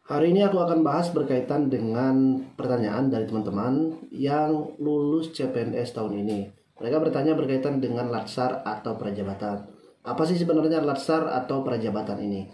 Hari ini aku akan bahas berkaitan dengan pertanyaan dari teman-teman yang lulus CPNS tahun ini. Mereka bertanya berkaitan dengan latsar atau prajabatan. Apa sih sebenarnya latsar atau prajabatan ini?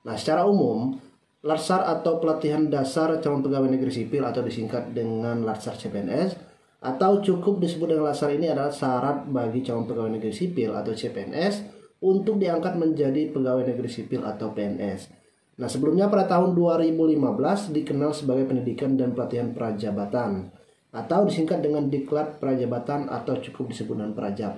Nah, secara umum, latsar atau pelatihan dasar calon pegawai negeri sipil atau disingkat dengan latsar CPNS atau cukup disebut dengan latsar ini adalah syarat bagi calon pegawai negeri sipil atau CPNS untuk diangkat menjadi pegawai negeri sipil atau PNS. Nah, sebelumnya pada tahun 2015 dikenal sebagai pendidikan dan pelatihan prajabatan atau disingkat dengan diklat prajabatan atau cukup disebut dengan prajab.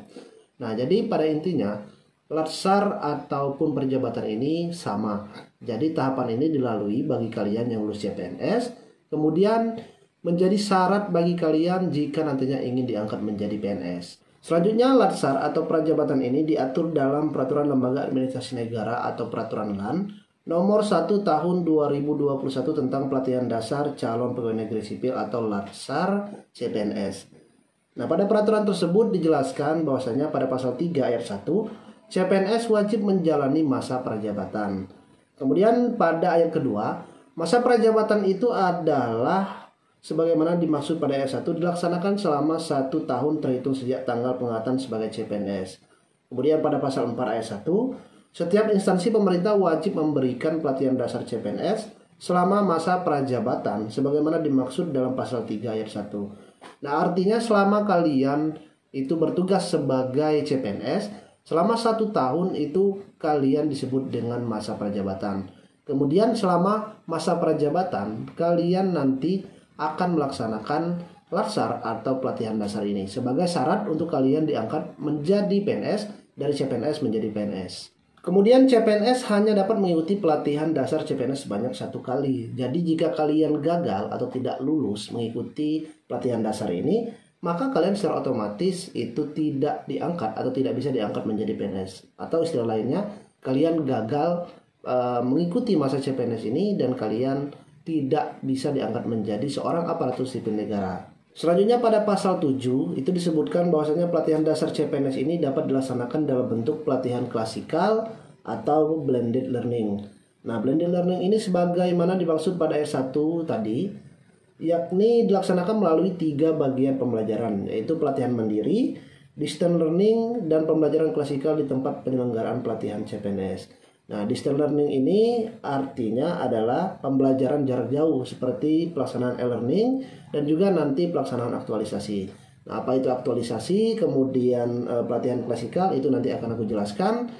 Nah, jadi pada intinya latsar ataupun prajabatan ini sama. Jadi tahapan ini dilalui bagi kalian yang lulus CPNS, kemudian menjadi syarat bagi kalian jika nantinya ingin diangkat menjadi PNS. Selanjutnya, latsar atau prajabatan ini diatur dalam Peraturan Lembaga Administrasi Negara atau Peraturan LAN Nomor 1 Tahun 2021 tentang pelatihan dasar calon pegawai negeri sipil atau latsar CPNS. Nah, pada peraturan tersebut dijelaskan bahwasanya pada pasal 3 ayat 1, CPNS wajib menjalani masa prajabatan. Kemudian pada ayat kedua, masa prajabatan itu adalah sebagaimana dimaksud pada ayat 1 dilaksanakan selama 1 tahun terhitung sejak tanggal pengangkatan sebagai CPNS. Kemudian pada pasal 4 ayat 1, setiap instansi pemerintah wajib memberikan pelatihan dasar CPNS selama masa prajabatan sebagaimana dimaksud dalam pasal 3 ayat 1. Nah, artinya selama kalian itu bertugas sebagai CPNS, selama 1 tahun itu kalian disebut dengan masa prajabatan. Kemudian selama masa prajabatan, kalian nanti akan melaksanakan latsar atau pelatihan dasar ini sebagai syarat untuk kalian diangkat menjadi PNS, dari CPNS menjadi PNS. Kemudian CPNS hanya dapat mengikuti pelatihan dasar CPNS sebanyak 1 kali. Jadi jika kalian gagal atau tidak lulus mengikuti pelatihan dasar ini, maka kalian secara otomatis itu tidak diangkat atau tidak bisa diangkat menjadi PNS. Atau istilah lainnya, kalian gagal mengikuti masa CPNS ini dan kalian tidak bisa diangkat menjadi seorang aparatur sipil negara. Selanjutnya pada pasal 7 itu disebutkan bahwasanya pelatihan dasar CPNS ini dapat dilaksanakan dalam bentuk pelatihan klasikal atau blended learning. Nah, blended learning ini sebagaimana dimaksud pada ayat 1 tadi, yakni dilaksanakan melalui 3 bagian pembelajaran, yaitu pelatihan mandiri, distance learning, dan pembelajaran klasikal di tempat penyelenggaraan pelatihan CPNS. Nah, distance learning ini artinya adalah pembelajaran jarak jauh seperti pelaksanaan e-learning dan juga nanti pelaksanaan aktualisasi. Nah, apa itu aktualisasi, kemudian pelatihan klasikal itu nanti akan aku jelaskan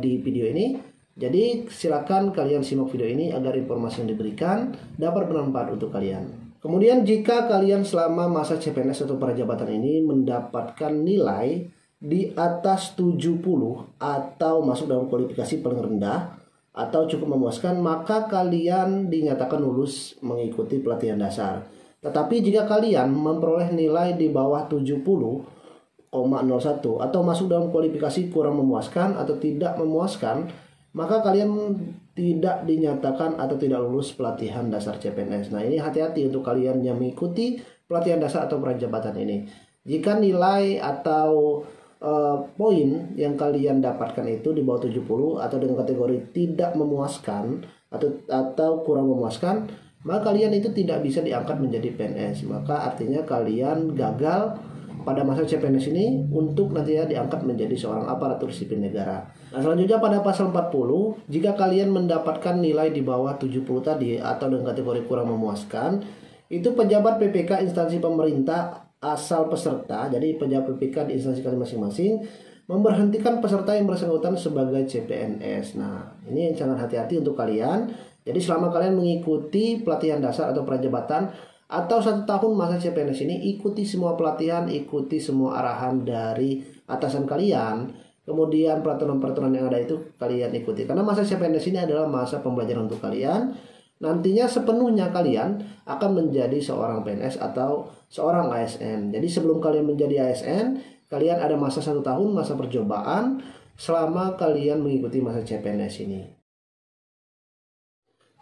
di video ini. Jadi silakan kalian simak video ini agar informasi yang diberikan dapat bermanfaat untuk kalian. Kemudian jika kalian selama masa CPNS atau prajabatan ini mendapatkan nilai di atas 70 atau masuk dalam kualifikasi paling rendah atau cukup memuaskan, maka kalian dinyatakan lulus mengikuti pelatihan dasar. Tetapi jika kalian memperoleh nilai di bawah 70,01 atau masuk dalam kualifikasi kurang memuaskan atau tidak memuaskan, maka kalian tidak dinyatakan atau tidak lulus pelatihan dasar CPNS. Nah, ini hati-hati untuk kalian yang mengikuti pelatihan dasar atau prajabatan ini. Jika nilai atau poin yang kalian dapatkan itu di bawah 70 atau dengan kategori tidak memuaskan atau kurang memuaskan, maka kalian itu tidak bisa diangkat menjadi PNS. Maka artinya kalian gagal pada masa CPNS ini untuk nantinya diangkat menjadi seorang aparatur sipil negara. Nah, selanjutnya pada pasal 40, jika kalian mendapatkan nilai di bawah 70 tadi atau dengan kategori kurang memuaskan, itu pejabat PPK instansi pemerintah asal peserta, jadi pejabat PPK di instansi kalian masing-masing memberhentikan peserta yang bersangkutan sebagai CPNS. Nah, ini yang sangat hati-hati untuk kalian. Jadi selama kalian mengikuti pelatihan dasar atau prajabatan atau 1 tahun masa CPNS ini, ikuti semua pelatihan, ikuti semua arahan dari atasan kalian. Kemudian peraturan-peraturan yang ada itu kalian ikuti. Karena masa CPNS ini adalah masa pembelajaran untuk kalian. Nantinya sepenuhnya kalian akan menjadi seorang PNS atau seorang ASN. Jadi sebelum kalian menjadi ASN, kalian ada masa 1 tahun masa percobaan selama kalian mengikuti masa CPNS ini.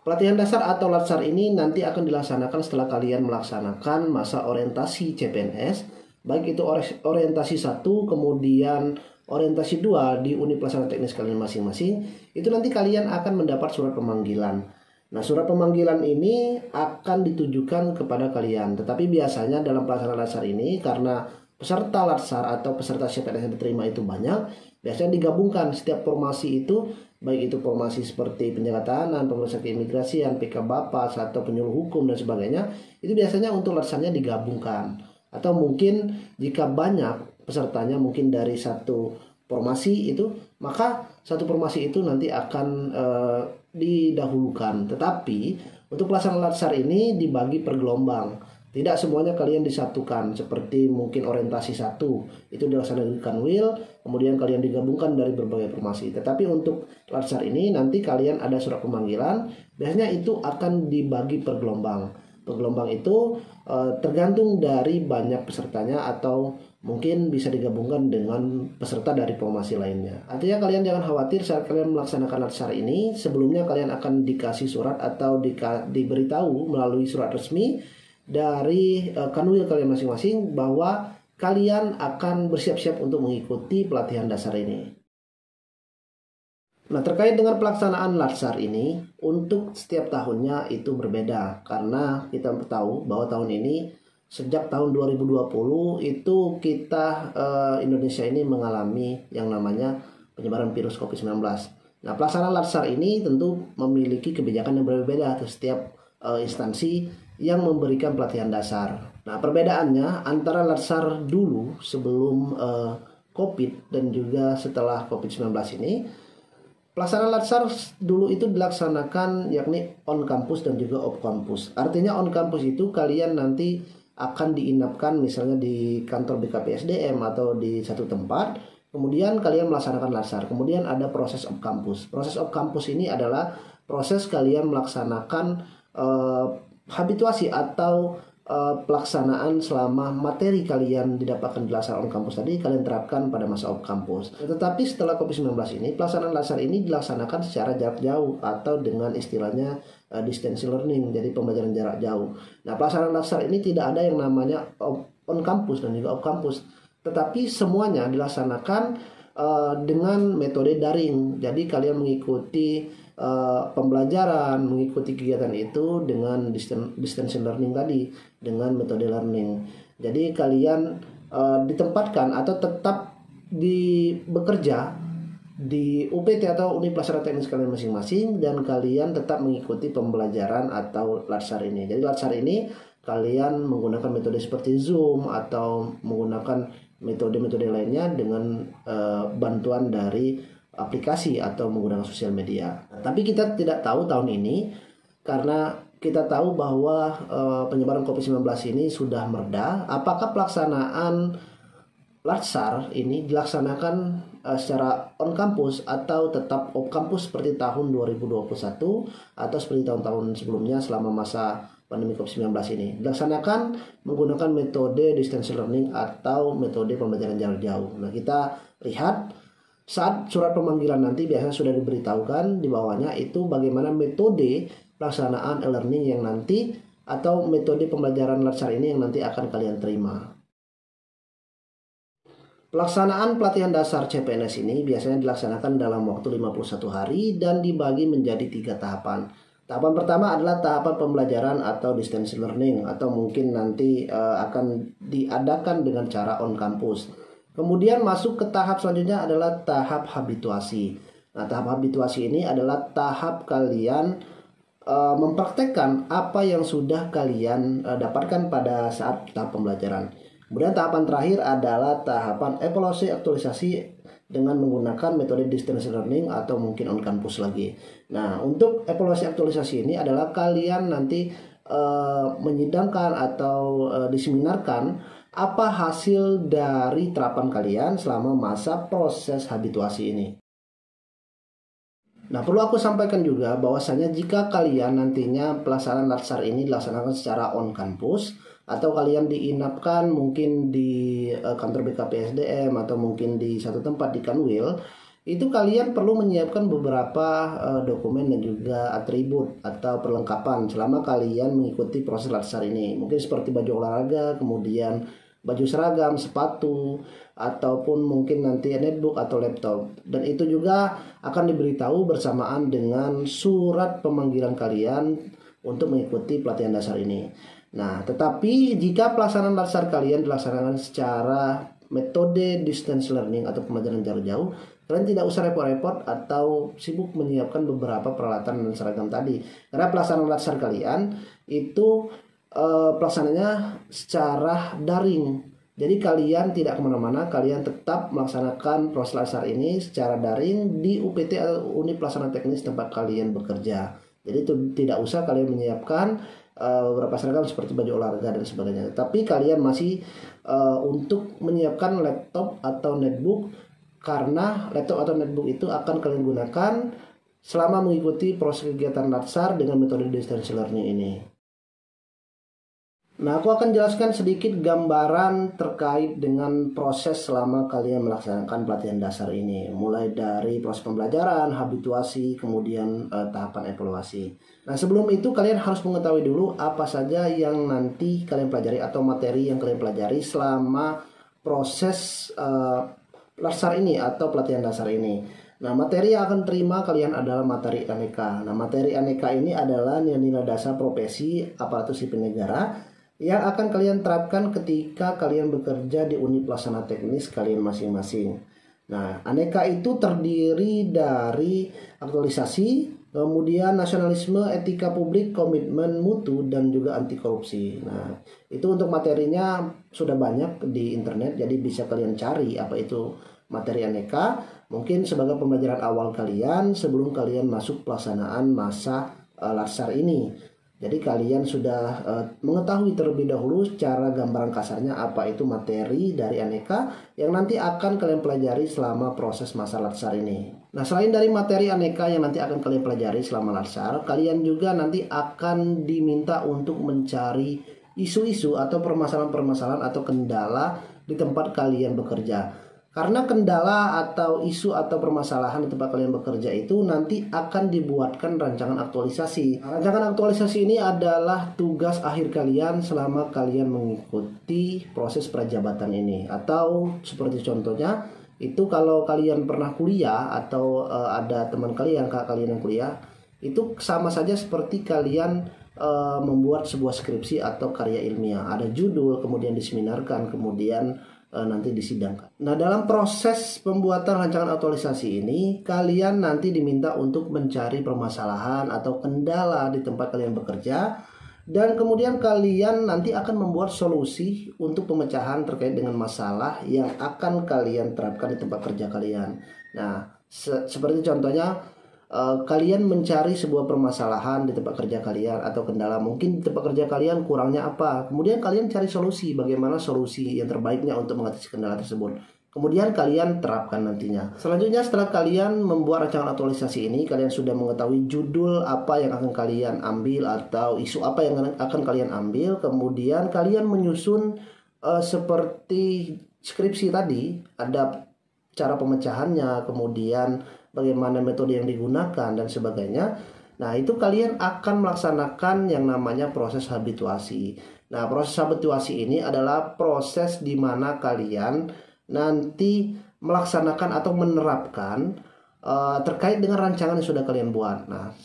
Pelatihan dasar atau latsar ini nanti akan dilaksanakan setelah kalian melaksanakan masa orientasi CPNS, baik itu orientasi 1, kemudian orientasi 2 di unit pelaksana teknis kalian masing-masing. Itu nanti kalian akan mendapat surat pemanggilan. Nah, surat pemanggilan ini akan ditujukan kepada kalian. Tetapi biasanya dalam pelaksanaan latsar ini, karena peserta latsar atau peserta CPNS yang diterima itu banyak, biasanya digabungkan setiap formasi itu, baik itu formasi seperti penjaga tahanan, pemeriksaan keimigrasian, PK Bapas, atau penyuluh hukum dan sebagainya, itu biasanya untuk latsarnya digabungkan. Atau mungkin jika banyak pesertanya, mungkin dari satu formasi itu, maka satu formasi itu nanti akan didahulukan. Tetapi untuk pelaksanaan latsar ini dibagi per gelombang. Tidak semuanya kalian disatukan, seperti mungkin orientasi 1 itu dilaksanakan di Kanwil, kemudian kalian digabungkan dari berbagai formasi. Tetapi untuk latsar ini nanti kalian ada surat pemanggilan, biasanya itu akan dibagi per gelombang. Per gelombang itu tergantung dari banyak pesertanya, atau mungkin bisa digabungkan dengan peserta dari formasi lainnya. Artinya kalian jangan khawatir saat kalian melaksanakan latsar ini. Sebelumnya kalian akan dikasih surat atau diberitahu melalui surat resmi dari Kanwil kalian masing-masing bahwa kalian akan bersiap-siap untuk mengikuti pelatihan dasar ini. Nah, terkait dengan pelaksanaan latsar ini, untuk setiap tahunnya itu berbeda. Karena kita tahu bahwa tahun ini, sejak tahun 2020, itu kita Indonesia ini mengalami yang namanya penyebaran virus COVID-19. Nah, pelaksanaan latsar ini tentu memiliki kebijakan yang berbeda ke setiap instansi yang memberikan pelatihan dasar. Nah, perbedaannya antara latsar dulu sebelum COVID dan juga setelah COVID-19 ini, pelaksanaan latsar dulu itu dilaksanakan yakni on campus dan juga off campus. Artinya on campus itu kalian nanti akan diinapkan misalnya di kantor BKPSDM atau di satu tempat. Kemudian kalian melaksanakan latsar. Kemudian ada proses off campus. Proses off campus ini adalah proses kalian melaksanakan habituasi atau pelaksanaan selama materi kalian didapatkan di latsar on campus tadi kalian terapkan pada masa off campus. Tetapi setelah COVID-19 ini, pelaksanaan latsar ini dilaksanakan secara jarak jauh atau dengan istilahnya distance learning, jadi pembelajaran jarak jauh. Nah, pelaksanaan latsar ini tidak ada yang namanya on campus dan juga off campus, tetapi semuanya dilaksanakan dengan metode daring. Jadi kalian mengikuti pembelajaran, mengikuti kegiatan itu dengan distance learning tadi, dengan metode learning. Jadi kalian ditempatkan atau tetap bekerja di UPT atau Universitas Teknis kalian masing-masing, dan kalian tetap mengikuti pembelajaran atau latsar ini. Jadi latsar ini kalian menggunakan metode seperti Zoom atau menggunakan metode-metode lainnya dengan bantuan dari aplikasi atau menggunakan sosial media. Tapi kita tidak tahu tahun ini, karena kita tahu bahwa penyebaran COVID-19 ini sudah mereda. Apakah pelaksanaan latsar ini dilaksanakan secara on campus atau tetap off campus seperti tahun 2021 atau seperti tahun-tahun sebelumnya selama masa pandemi COVID-19 ini? Dilaksanakan menggunakan metode distance learning atau metode pembelajaran jarak jauh. Nah, kita lihat saat surat pemanggilan nanti biasanya sudah diberitahukan di bawahnya itu bagaimana metode pelaksanaan e-learning yang nanti atau metode pembelajaran latsar ini yang nanti akan kalian terima. Pelaksanaan pelatihan dasar CPNS ini biasanya dilaksanakan dalam waktu 51 hari dan dibagi menjadi 3 tahapan. Tahapan pertama adalah tahapan pembelajaran atau distance learning, atau mungkin nanti akan diadakan dengan cara on campus. Kemudian masuk ke tahap selanjutnya adalah tahap habituasi. Nah, tahap habituasi ini adalah tahap kalian mempraktekkan apa yang sudah kalian dapatkan pada saat tahap pembelajaran. Kemudian tahapan terakhir adalah tahapan evaluasi aktualisasi dengan menggunakan metode distance learning atau mungkin on campus lagi. Nah, untuk evaluasi aktualisasi ini adalah kalian nanti menyidangkan atau diseminarkan apa hasil dari terapan kalian selama masa proses habituasi ini. Nah, perlu aku sampaikan juga bahwasanya jika kalian nantinya pelaksanaan latsar ini dilaksanakan secara on campus, atau kalian diinapkan mungkin di kantor BKPSDM atau mungkin di satu tempat di Kanwil, itu kalian perlu menyiapkan beberapa dokumen dan juga atribut atau perlengkapan selama kalian mengikuti proses latsar ini. Mungkin seperti baju olahraga, kemudian baju seragam, sepatu, ataupun mungkin nanti netbook atau laptop. Dan itu juga akan diberitahu bersamaan dengan surat pemanggilan kalian untuk mengikuti pelatihan dasar ini. Nah, tetapi jika pelaksanaan dasar kalian dilaksanakan secara metode distance learning atau pembelajaran jarak jauh, kalian tidak usah repot-repot atau sibuk menyiapkan beberapa peralatan dan seragam tadi. Karena pelaksanaan dasar kalian itu pelaksananya secara daring. Jadi kalian tidak kemana-mana, kalian tetap melaksanakan proses dasar ini secara daring di UPT atau unit pelaksana teknis tempat kalian bekerja. Jadi itu tidak usah kalian menyiapkan beberapa seragam seperti baju olahraga dan sebagainya. Tapi kalian masih untuk menyiapkan laptop atau netbook, karena laptop atau netbook itu akan kalian gunakan selama mengikuti proses kegiatan latsar dengan metode distance learning ini. Nah, aku akan jelaskan sedikit gambaran terkait dengan proses selama kalian melaksanakan pelatihan dasar ini. Mulai dari proses pembelajaran, habituasi, kemudian tahapan evaluasi. Nah, sebelum itu kalian harus mengetahui dulu apa saja yang nanti kalian pelajari atau materi yang kalian pelajari selama proses latsar ini atau pelatihan dasar ini. Nah, materi yang akan terima kalian adalah materi aneka. Nah, materi aneka ini adalah nilai-nilai dasar profesi aparatur sipil negara yang akan kalian terapkan ketika kalian bekerja di unit pelaksana teknis kalian masing-masing. Nah, aneka itu terdiri dari aktualisasi, kemudian nasionalisme, etika publik, komitmen mutu, dan juga anti korupsi. Nah, itu untuk materinya sudah banyak di internet, jadi bisa kalian cari apa itu materi aneka. Mungkin sebagai pembelajaran awal kalian sebelum kalian masuk pelaksanaan masa latsar ini. Jadi kalian sudah mengetahui terlebih dahulu secara gambaran kasarnya apa itu materi dari aneka yang nanti akan kalian pelajari selama proses masa latsar ini. Nah, selain dari materi aneka yang nanti akan kalian pelajari selama latsar, kalian juga nanti akan diminta untuk mencari isu-isu atau permasalahan-permasalahan atau kendala di tempat kalian bekerja. Karena kendala atau isu atau permasalahan di tempat kalian bekerja itu nanti akan dibuatkan rancangan aktualisasi. Rancangan aktualisasi ini adalah tugas akhir kalian selama kalian mengikuti proses prajabatan ini. Atau seperti contohnya, itu kalau kalian pernah kuliah atau ada teman kalian, kakak kalian yang kuliah, itu sama saja seperti kalian membuat sebuah skripsi atau karya ilmiah. Ada judul, kemudian diseminarkan, kemudian nanti disidangkan. Nah, dalam proses pembuatan rancangan aktualisasi ini, kalian nanti diminta untuk mencari permasalahan atau kendala di tempat kalian bekerja, dan kemudian kalian nanti akan membuat solusi untuk pemecahan terkait dengan masalah yang akan kalian terapkan di tempat kerja kalian. Nah, seperti contohnya, kalian mencari sebuah permasalahan di tempat kerja kalian atau kendala, mungkin di tempat kerja kalian kurangnya apa, kemudian kalian cari solusi, bagaimana solusi yang terbaiknya untuk mengatasi kendala tersebut, kemudian kalian terapkan nantinya. Selanjutnya, setelah kalian membuat rancangan aktualisasi ini, kalian sudah mengetahui judul apa yang akan kalian ambil atau isu apa yang akan kalian ambil, kemudian kalian menyusun seperti skripsi tadi, ada cara pemecahannya, kemudian bagaimana metode yang digunakan dan sebagainya. Nah, itu kalian akan melaksanakan yang namanya proses habituasi. Nah, proses habituasi ini adalah proses di mana kalian nanti melaksanakan atau menerapkan terkait dengan rancangan yang sudah kalian buat. Nah,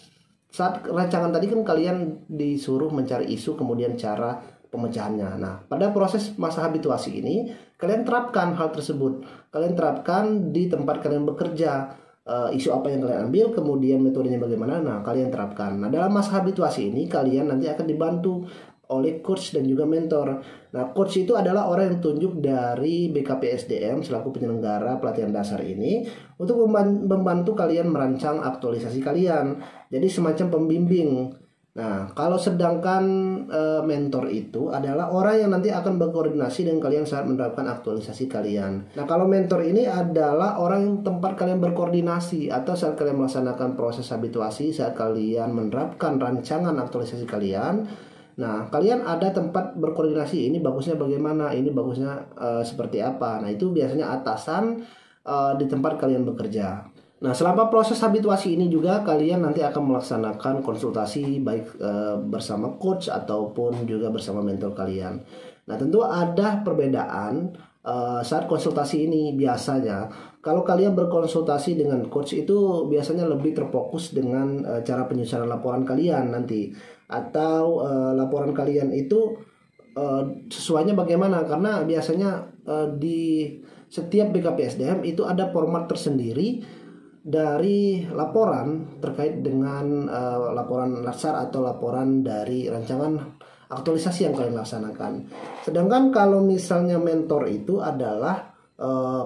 saat rancangan tadi kan kalian disuruh mencari isu, kemudian cara pemecahannya. Nah, pada proses masa habituasi ini, kalian terapkan hal tersebut. Kalian terapkan di tempat kalian bekerja. Isu apa yang kalian ambil, kemudian metodenya bagaimana, nah kalian terapkan. Nah, dalam masa habituasi ini kalian nanti akan dibantu oleh coach dan juga mentor. Nah, coach itu adalah orang yang tunjuk dari BKPSDM selaku penyelenggara pelatihan dasar ini untuk membantu kalian merancang aktualisasi kalian. Jadi semacam pembimbing. Nah, kalau sedangkan mentor itu adalah orang yang nanti akan berkoordinasi dengan kalian saat menerapkan aktualisasi kalian. Nah, kalau mentor ini adalah orang yang tempat kalian berkoordinasi atau saat kalian melaksanakan proses habituasi, saat kalian menerapkan rancangan aktualisasi kalian. Nah, kalian ada tempat berkoordinasi, ini bagusnya bagaimana, ini bagusnya seperti apa. Nah, itu biasanya atasan di tempat kalian bekerja. Nah, selama proses habituasi ini juga kalian nanti akan melaksanakan konsultasi baik bersama coach ataupun juga bersama mentor kalian. Nah, tentu ada perbedaan saat konsultasi ini. Biasanya kalau kalian berkonsultasi dengan coach itu biasanya lebih terfokus dengan cara penyusunan laporan kalian nanti, atau laporan kalian itu sesuainya bagaimana, karena biasanya di setiap BKPSDM itu ada format tersendiri dari laporan terkait dengan laporan latsar atau laporan dari rancangan aktualisasi yang kalian laksanakan. Sedangkan kalau misalnya mentor itu adalah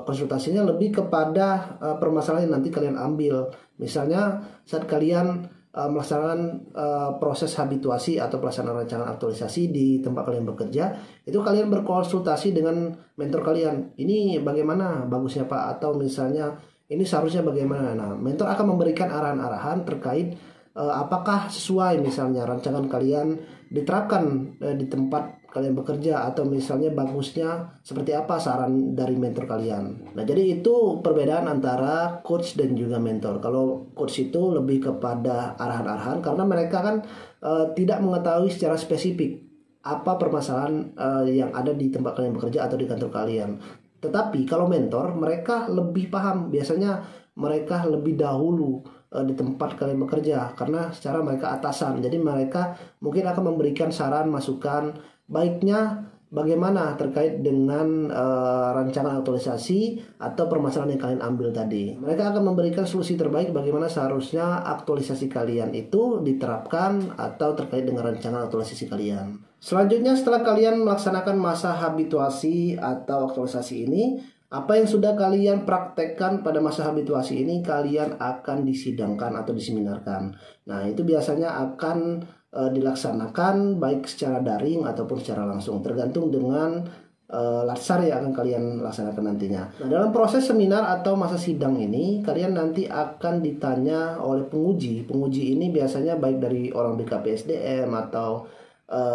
konsultasinya lebih kepada permasalahan yang nanti kalian ambil. Misalnya saat kalian melaksanakan proses habituasi atau pelaksanaan rancangan aktualisasi di tempat kalian bekerja, itu kalian berkonsultasi dengan mentor kalian. Ini bagaimana bagusnya Pak, atau misalnya ini seharusnya bagaimana. Nah, mentor akan memberikan arahan-arahan terkait apakah sesuai misalnya rancangan kalian diterapkan di tempat kalian bekerja, atau misalnya bagusnya seperti apa saran dari mentor kalian. Nah, jadi itu perbedaan antara coach dan juga mentor. Kalau coach itu lebih kepada arahan-arahan karena mereka kan tidak mengetahui secara spesifik apa permasalahan yang ada di tempat kalian bekerja atau di kantor kalian. Tetapi kalau mentor, mereka lebih paham. Biasanya mereka lebih dahulu di tempat kalian bekerja karena secara mereka atasan. Jadi mereka mungkin akan memberikan saran, masukan baiknya bagaimana terkait dengan rancangan aktualisasi atau permasalahan yang kalian ambil tadi. Mereka akan memberikan solusi terbaik bagaimana seharusnya aktualisasi kalian itu diterapkan atau terkait dengan rancangan aktualisasi kalian. Selanjutnya, setelah kalian melaksanakan masa habituasi atau aktualisasi ini, apa yang sudah kalian praktekkan pada masa habituasi ini kalian akan disidangkan atau diseminarkan. Nah, itu biasanya akan dilaksanakan baik secara daring ataupun secara langsung, tergantung dengan latsar yang akan kalian laksanakan nantinya. Nah, dalam proses seminar atau masa sidang ini, kalian nanti akan ditanya oleh penguji. Penguji ini biasanya baik dari orang BKPSDM atau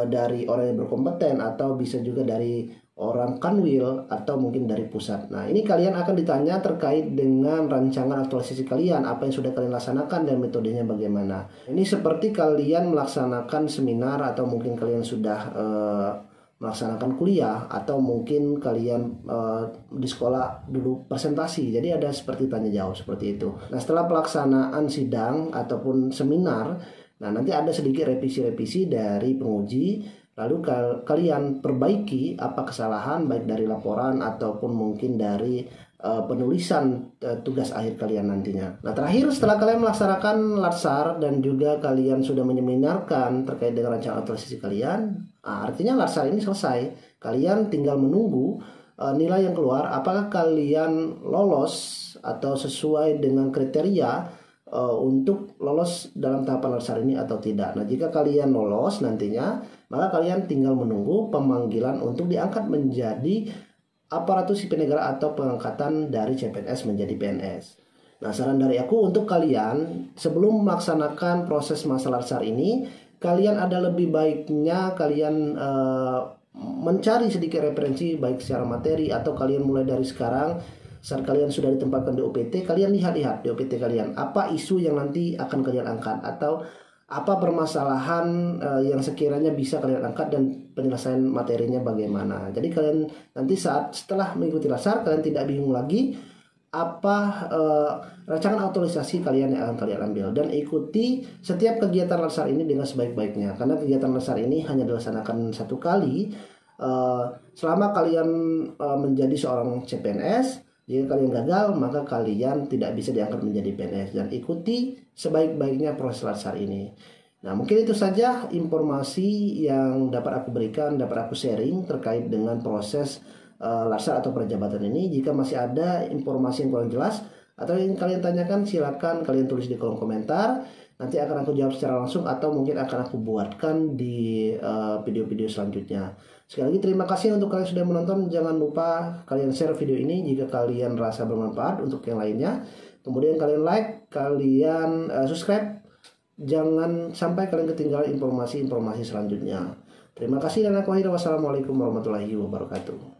dari orang yang berkompeten, atau bisa juga dari orang kanwil atau mungkin dari pusat. Nah, ini kalian akan ditanya terkait dengan rancangan aktualisasi kalian, apa yang sudah kalian laksanakan dan metodenya bagaimana. Ini seperti kalian melaksanakan seminar, atau mungkin kalian sudah melaksanakan kuliah, atau mungkin kalian di sekolah dulu presentasi. Jadi ada seperti tanya jawab seperti itu. Nah, setelah pelaksanaan sidang ataupun seminar, nah nanti ada sedikit revisi-revisi dari penguji. Lalu kalian perbaiki apa kesalahan baik dari laporan ataupun mungkin dari penulisan tugas akhir kalian nantinya. Nah, terakhir setelah kalian melaksanakan latsar dan juga kalian sudah menyeminarkan terkait dengan rancangan aktualisasi kalian, artinya latsar ini selesai. Kalian tinggal menunggu nilai yang keluar, apakah kalian lolos atau sesuai dengan kriteria untuk lolos dalam tahapan latsar ini atau tidak. Nah, jika kalian lolos nantinya, maka kalian tinggal menunggu pemanggilan untuk diangkat menjadi aparatur sipil negara atau pengangkatan dari CPNS menjadi PNS. Nah, saran dari aku untuk kalian sebelum melaksanakan proses masa latsar ini, kalian ada lebih baiknya kalian mencari sedikit referensi baik secara materi, atau kalian mulai dari sekarang saat kalian sudah ditempatkan di OPT, kalian lihat-lihat di OPT kalian apa isu yang nanti akan kalian angkat, atau apa permasalahan yang sekiranya bisa kalian angkat dan penyelesaian materinya bagaimana. Jadi kalian nanti setelah mengikuti latsar, kalian tidak bingung lagi apa rancangan aktualisasi kalian yang akan kalian ambil, dan ikuti setiap kegiatan latsar ini dengan sebaik-baiknya, karena kegiatan latsar ini hanya dilaksanakan satu kali selama kalian menjadi seorang CPNS. Jika kalian gagal, maka kalian tidak bisa diangkat menjadi PNS, dan ikuti sebaik-baiknya proses latsar ini. Nah, mungkin itu saja informasi yang dapat aku berikan, dapat aku sharing terkait dengan proses latsar atau perjabatan ini. Jika masih ada informasi yang kurang jelas atau yang kalian tanyakan, silakan kalian tulis di kolom komentar. Nanti akan aku jawab secara langsung, atau mungkin akan aku buatkan di video-video selanjutnya. Sekali lagi terima kasih untuk kalian sudah menonton. Jangan lupa kalian share video ini jika kalian rasa bermanfaat untuk yang lainnya. Kemudian kalian like, kalian subscribe. Jangan sampai kalian ketinggalan informasi-informasi selanjutnya. Terima kasih dan aku akhiri. Wassalamualaikum warahmatullahi wabarakatuh.